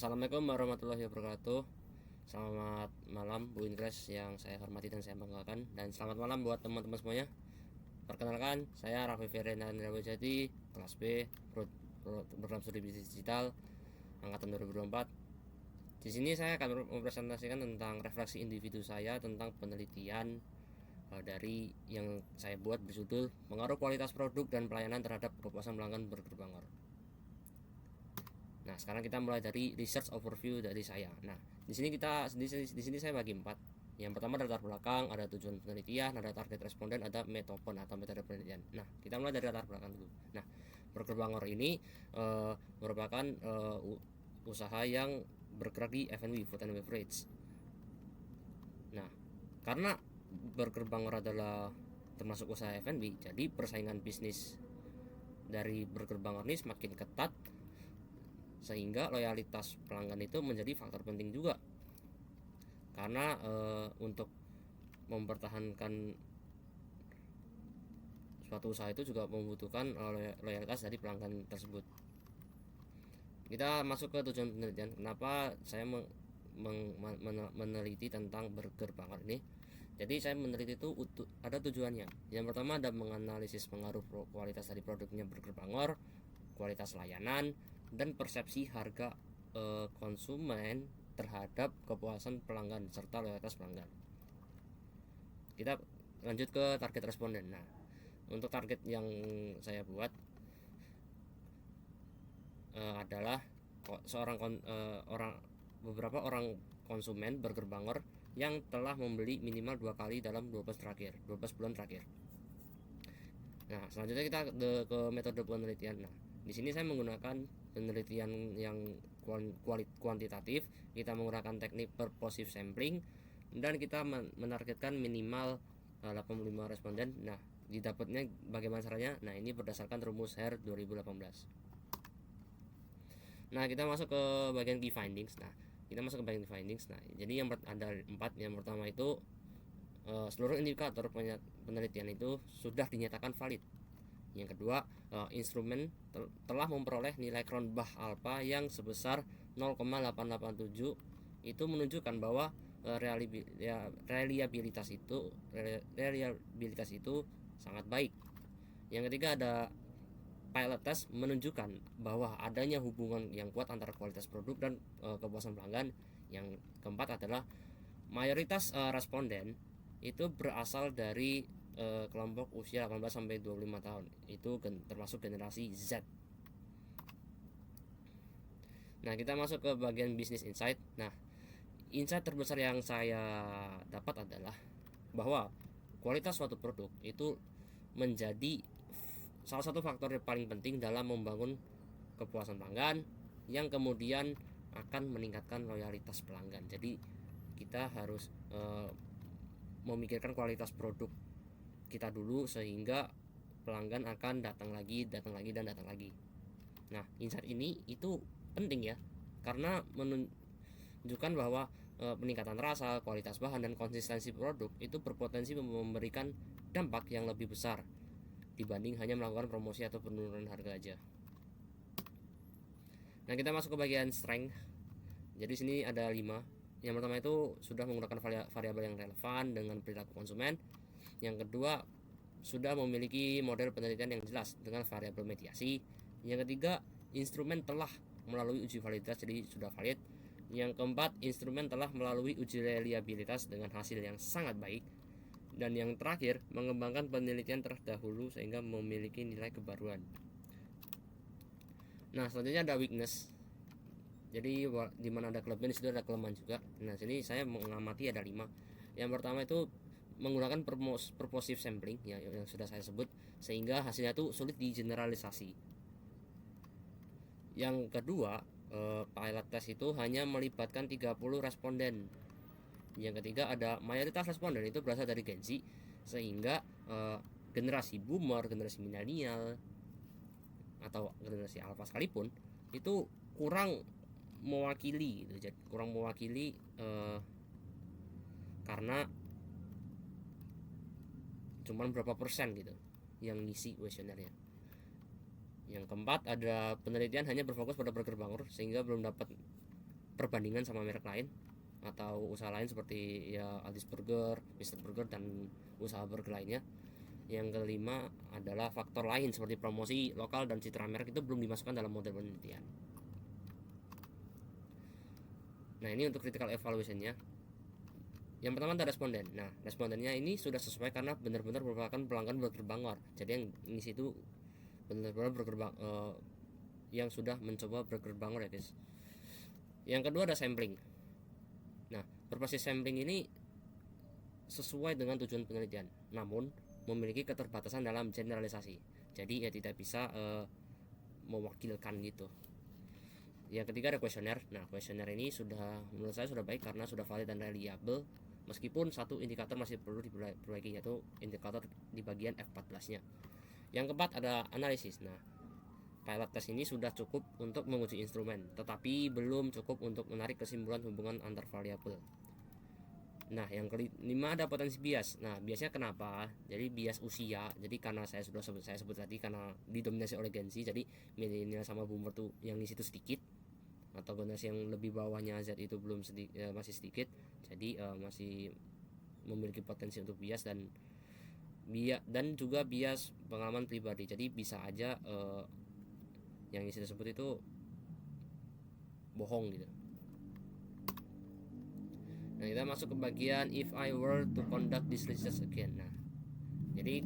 Assalamualaikum warahmatullahi wabarakatuh. Selamat malam Bu Inkres yang saya hormati dan saya banggakan, dan selamat malam buat teman-teman semuanya. Perkenalkan, saya Raffi Ferendan Rawajati, kelas B, program studi bisnis digital, angkatan 2024. Di sini saya akan mempresentasikan tentang refleksi individu saya tentang penelitian dari yang saya buat berjudul pengaruh kualitas produk dan pelayanan terhadap kepuasan pelanggan Burger Bangor. Nah, sekarang kita mulai dari research overview dari saya. Nah, di sini saya bagi 4. Yang pertama ada latar belakang, ada tujuan penelitian, ada target responden, ada metopon atau metode penelitian. Nah, kita mulai dari latar belakang dulu. Nah, Burger Bangor ini merupakan usaha yang bergerak di F&B, food and beverage. Nah, karena Burger Bangor adalah termasuk usaha F&B, jadi persaingan bisnis dari Burger Bangor ini semakin ketat, sehingga loyalitas pelanggan itu menjadi faktor penting juga, karena untuk mempertahankan suatu usaha itu juga membutuhkan loyalitas dari pelanggan tersebut. Kita masuk ke tujuan penelitian. Kenapa saya meneliti tentang Burger Bangor ini? Jadi saya meneliti itu ada tujuannya. Yang pertama ada menganalisis pengaruh kualitas dari produknya Burger Bangor, kualitas layanan, dan persepsi harga konsumen terhadap kepuasan pelanggan serta loyalitas pelanggan. Kita lanjut ke target responden. Nah, untuk target yang saya buat adalah beberapa orang konsumen Burger Bangor yang telah membeli minimal 2 kali dalam 12 bulan terakhir. Nah, selanjutnya kita ke metode penelitian. Nah, di sini saya menggunakan penelitian yang kuantitatif. Kita menggunakan teknik purposive sampling dan kita menargetkan minimal 85 responden. Nah, didapatnya bagaimana caranya? Nah, ini berdasarkan rumus Hare 2018. Nah, kita masuk ke bagian key findings. Nah, jadi yang ada 4. Yang pertama itu seluruh indikator penelitian itu sudah dinyatakan valid. Yang kedua, instrumen telah memperoleh nilai Cronbach alpha yang sebesar 0,887. Itu menunjukkan bahwa reliabilitas itu sangat baik. Yang ketiga ada pilot test menunjukkan bahwa adanya hubungan yang kuat antara kualitas produk dan kepuasan pelanggan. Yang keempat adalah mayoritas responden itu berasal dari kelompok usia 18 sampai 25 tahun. Itu termasuk generasi Z. Nah, kita masuk ke bagian business insight. Nah, insight terbesar yang saya dapat adalah bahwa kualitas suatu produk itu menjadi salah satu faktor yang paling penting dalam membangun kepuasan pelanggan, yang kemudian akan meningkatkan loyalitas pelanggan. Jadi kita harus memikirkan kualitas produk kita dulu, sehingga pelanggan akan datang lagi. Nah, insight ini itu penting ya, karena menunjukkan bahwa peningkatan rasa, kualitas bahan, dan konsistensi produk itu berpotensi memberikan dampak yang lebih besar dibanding hanya melakukan promosi atau penurunan harga aja. Nah, kita masuk ke bagian strength. Jadi sini ada 5. Yang pertama itu sudah menggunakan variabel yang relevan dengan perilaku konsumen. Yang kedua, sudah memiliki model penelitian yang jelas dengan variabel mediasi. Yang ketiga, instrumen telah melalui uji validitas, jadi sudah valid. Yang keempat, instrumen telah melalui uji reliabilitas dengan hasil yang sangat baik. Dan yang terakhir, mengembangkan penelitian terdahulu sehingga memiliki nilai kebaruan. Nah, selanjutnya ada weakness. Jadi di mana ada kelebihan, di situ ada kelemahan juga. Nah, sini saya mengamati ada 5. Yang pertama itu menggunakan purposive sampling yang sudah saya sebut, sehingga hasilnya itu sulit digeneralisasi. Yang kedua, pilot test itu hanya melibatkan 30 responden. Yang ketiga ada mayoritas responden itu berasal dari Gen Z, sehingga generasi boomer, generasi milenial, atau generasi alpha sekalipun itu kurang mewakili karena cuman berapa persen gitu yang ngisi kuesionernya. Yang keempat ada penelitian hanya berfokus pada Burger Bangor, sehingga belum dapat perbandingan sama merek lain atau usaha lain seperti ya Aldi's Burger, Mister Burger dan usaha burger lainnya. Yang kelima adalah faktor lain seperti promosi lokal dan citra merek itu belum dimasukkan dalam model penelitian. Nah, ini untuk critical evaluation-nya. Yang pertama ada responden. Nah, respondennya ini sudah sesuai karena benar-benar merupakan pelanggan burger Bangor. Jadi yang ini situ benar-benar burger yang sudah mencoba burger Bangor ya guys. Yang kedua ada sampling. Nah, berbasis sampling ini sesuai dengan tujuan penelitian, namun memiliki keterbatasan dalam generalisasi. Jadi ya tidak bisa mewakilkan gitu. Yang ketiga ada kuesioner. Nah, kuesioner ini sudah menurut saya sudah baik karena sudah valid dan reliable, meskipun satu indikator masih perlu diperbaiki, yaitu indikator di bagian F14-nya. Yang keempat ada analisis. Nah, pilot test ini sudah cukup untuk menguji instrumen, tetapi belum cukup untuk menarik kesimpulan hubungan antar variabel. Nah, yang kelima ada potensi bias. Nah, biasnya kenapa? Jadi bias usia. Jadi karena saya sebut tadi karena didominasi oleh Gen Z, jadi milenial sama boomer tuh yang di situ sedikit, atau generasi yang lebih bawahnya Z itu masih sedikit. Jadi masih memiliki potensi untuk bias dan juga bias pengalaman pribadi. Jadi bisa aja yang isi tersebut itu bohong gitu. Nah, kita masuk ke bagian if I were to conduct this research again. Nah, jadi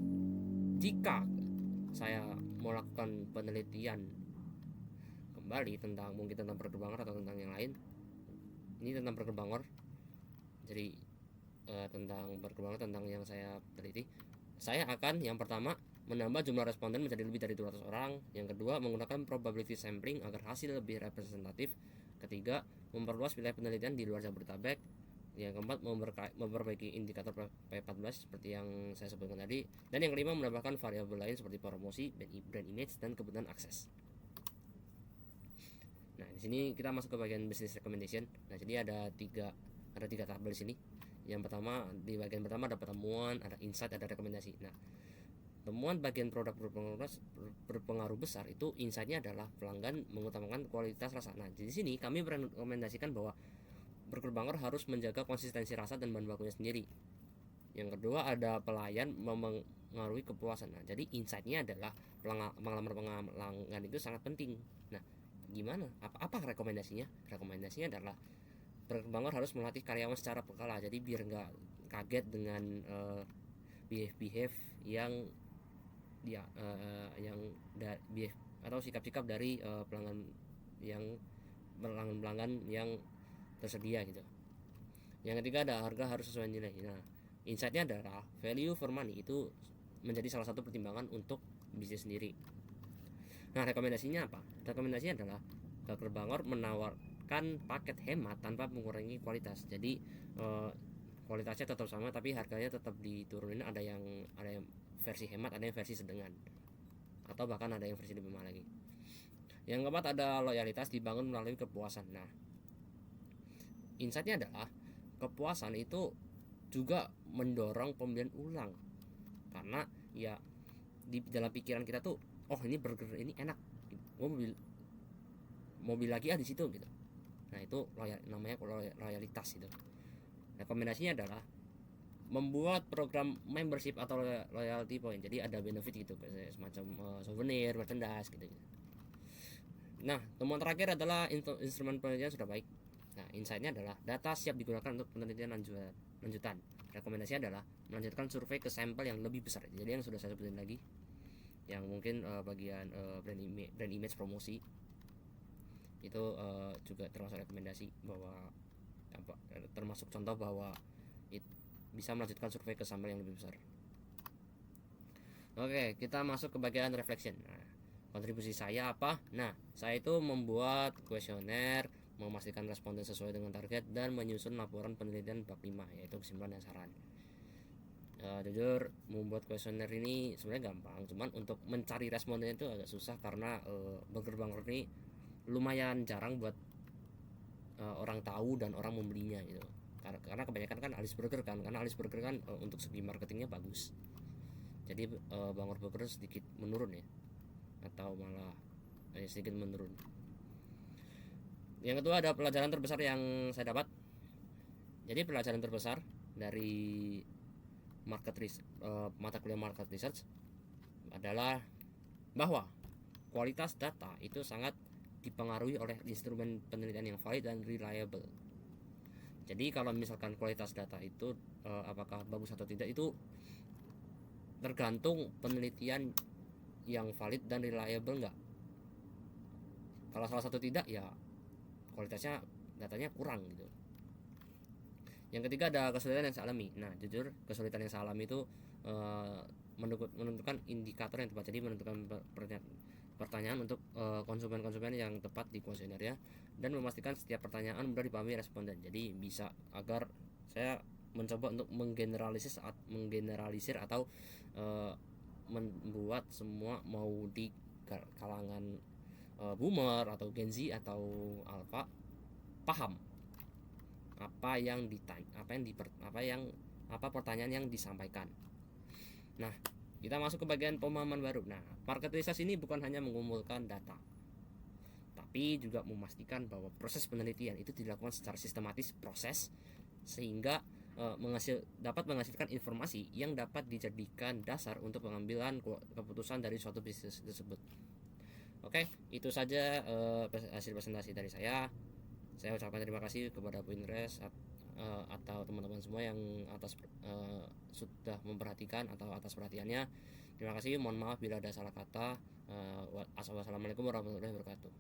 jika saya mau lakukan penelitian kembali mungkin tentang burger Bangor atau tentang yang lain, ini tentang burger Bangor. Jadi tentang burger Bangor, tentang yang saya teliti, saya akan yang pertama menambah jumlah responden menjadi lebih dari 200 orang. Yang kedua, menggunakan probability sampling agar hasil lebih representatif. Ketiga, memperluas wilayah penelitian di luar Jabodetabek. Yang keempat, memperbaiki indikator P14 seperti yang saya sebutkan tadi. Dan yang kelima, menambahkan variabel lain seperti promosi, brand image, dan kebutuhan akses. Nah, di sini kita masuk ke bagian business recommendation. Nah, jadi ada tiga tabel di sini. Yang pertama, di bagian pertama ada temuan, ada insight, ada rekomendasi. Nah, temuan bagian produk berpengaruh besar itu insight-nya adalah pelanggan mengutamakan kualitas rasa. Nah, di sini kami merekomendasikan bahwa burger Bangor harus menjaga konsistensi rasa dan bahan bakunya sendiri. Yang kedua ada pelayan memengaruhi kepuasan. Nah, jadi insight-nya adalah pengalaman pelanggan itu sangat penting. Nah, gimana? Apa rekomendasinya? Rekomendasinya adalah burger Bangor harus melatih karyawan secara berkala. Jadi biar nggak kaget dengan behave yang atau sikap-sikap dari pelanggan yang tersedia gitu. Yang ketiga ada harga harus sesuai nilai. Nah, insight-nya adalah value for money itu menjadi salah satu pertimbangan untuk bisnis sendiri. Nah, rekomendasinya apa? Rekomendasinya adalah burger Bangor menawarkan paket hemat tanpa mengurangi kualitas. Jadi kualitasnya tetap sama tapi harganya tetap diturunin. Ada yang versi hemat, ada yang versi sedengan, atau bahkan ada yang versi lebih mahal lagi. Yang keempat ada loyalitas dibangun melalui kepuasan. Nah, insight-nya adalah kepuasan itu juga mendorong pembelian ulang, karena ya di dalam pikiran kita tuh, oh ini burger ini enak, gue mau beli lagi di situ gitu. Nah, itu namanya loyalitas itu. Rekomendasinya adalah membuat program membership atau loyalty point. Jadi ada benefit gitu, semacam souvenir, merchandise gitu. Nah, temuan terakhir adalah instrumen penelitian sudah baik. Nah, insight-nya adalah data siap digunakan untuk penelitian lanjutan. Rekomendasi adalah melanjutkan survei ke sampel yang lebih besar. Jadi yang sudah saya sebutin lagi, yang mungkin bagian brand image promosi itu juga termasuk rekomendasi bahwa termasuk contoh bahwa bisa melanjutkan survei ke sampel yang lebih besar. Oke, kita masuk ke bagian reflection. Nah, kontribusi saya apa? Nah, saya itu membuat kuesioner, memastikan responden sesuai dengan target, dan menyusun laporan penelitian bab 5, yaitu kesimpulan dan saran. Jujur membuat kuesioner ini sebenarnya gampang, cuman untuk mencari responden itu agak susah karena burger Bangor ini lumayan jarang buat orang tahu dan orang membelinya gitu. Karena kebanyakan kan Aldi's Burger kan, karena Aldi's Burger kan untuk segi marketingnya bagus. Jadi Bangor Burger sedikit menurun ya, atau malah sedikit menurun. Yang kedua ada pelajaran terbesar yang saya dapat. Jadi pelajaran terbesar dari mata kuliah market research adalah bahwa kualitas data itu sangat dipengaruhi oleh instrumen penelitian yang valid dan reliable. Jadi kalau misalkan kualitas data itu apakah bagus atau tidak itu tergantung penelitian yang valid dan reliable enggak. Kalau salah satu tidak, ya kualitasnya datanya kurang gitu. Yang ketiga ada kesulitan yang saya alami. Nah, jujur kesulitan yang saya alami itu menentukan indikator yang tepat. Jadi menentukan pertanyaan untuk konsumen-konsumen yang tepat di kuesioner ya, dan memastikan setiap pertanyaan mudah dipahami responden. Jadi bisa agar saya mencoba untuk menggeneralisir atau membuat semua mau di kalangan boomer atau Gen Z atau alpha paham apa yang ditanya, apa pertanyaan yang disampaikan. Nah, kita masuk ke bagian pemahaman baru. Nah, market research ini bukan hanya mengumpulkan data, tapi juga memastikan bahwa proses penelitian itu dilakukan secara sistematis sehingga dapat menghasilkan informasi yang dapat dijadikan dasar untuk pengambilan keputusan dari suatu bisnis tersebut. Oke, itu saja hasil presentasi dari saya. Saya ucapkan terima kasih kepada Bu Indres atau teman-teman semua yang sudah memperhatikan atau atas perhatiannya. Terima kasih, mohon maaf bila ada salah kata. Wassalamualaikum warahmatullahi wabarakatuh.